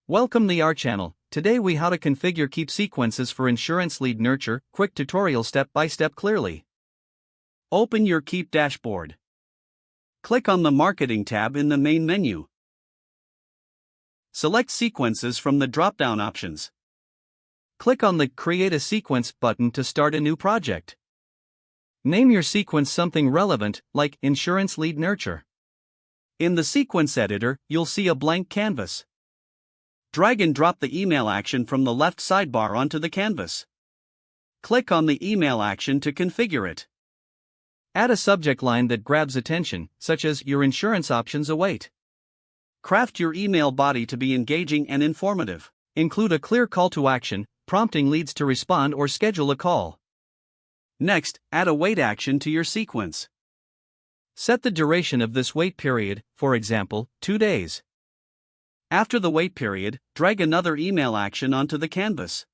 Welcome to our channel. Today we how to configure Keap sequences for insurance lead nurture. Quick tutorial step by step clearly. Open your Keap dashboard. Click on the Marketing tab in the main menu. Select Sequences from the drop-down options. Click on the Create a Sequence button to start a new project. Name your sequence something relevant, like Insurance Lead Nurture. In the sequence editor, you'll see a blank canvas. Drag and drop the email action from the left sidebar onto the canvas. Click on the email action to configure it. Add a subject line that grabs attention, such as "Your insurance options await." Craft your email body to be engaging and informative. Include a clear call to action, prompting leads to respond or schedule a call. Next, add a wait action to your sequence. Set the duration of this wait period, for example, 2 days. After the wait period, drag another email action onto the canvas.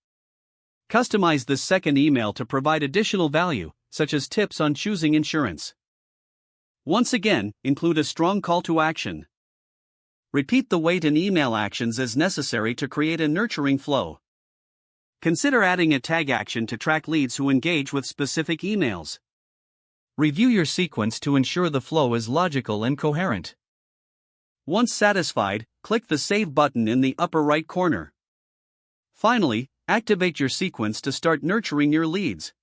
Customize this second email to provide additional value, such as tips on choosing insurance. Once again, include a strong call to action. Repeat the wait and email actions as necessary to create a nurturing flow. Consider adding a tag action to track leads who engage with specific emails. Review your sequence to ensure the flow is logical and coherent. Once satisfied, click the Save button in the upper right corner. Finally, activate your sequence to start nurturing your leads.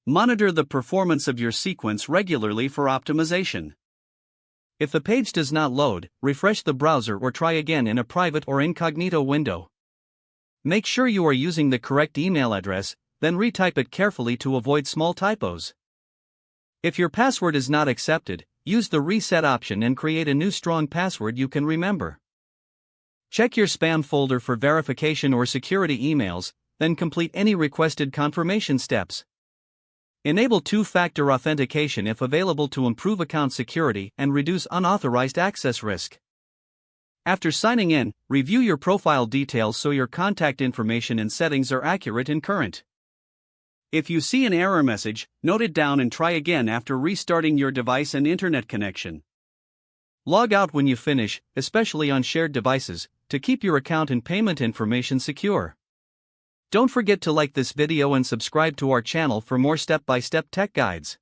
Monitor the performance of your sequence regularly for optimization. If the page does not load, refresh the browser or try again in a private or incognito window. Make sure you are using the correct email address, then retype it carefully to avoid small typos. If your password is not accepted, use the reset option and create a new strong password you can remember. Check your spam folder for verification or security emails, then complete any requested confirmation steps. Enable two-factor authentication if available to improve account security and reduce unauthorized access risk. After signing in, review your profile details so your contact information and settings are accurate and current. If you see an error message, note it down and try again after restarting your device and internet connection. Log out when you finish, especially on shared devices, to keep your account and payment information secure. Don't forget to like this video and subscribe to our channel for more step-by-step tech guides.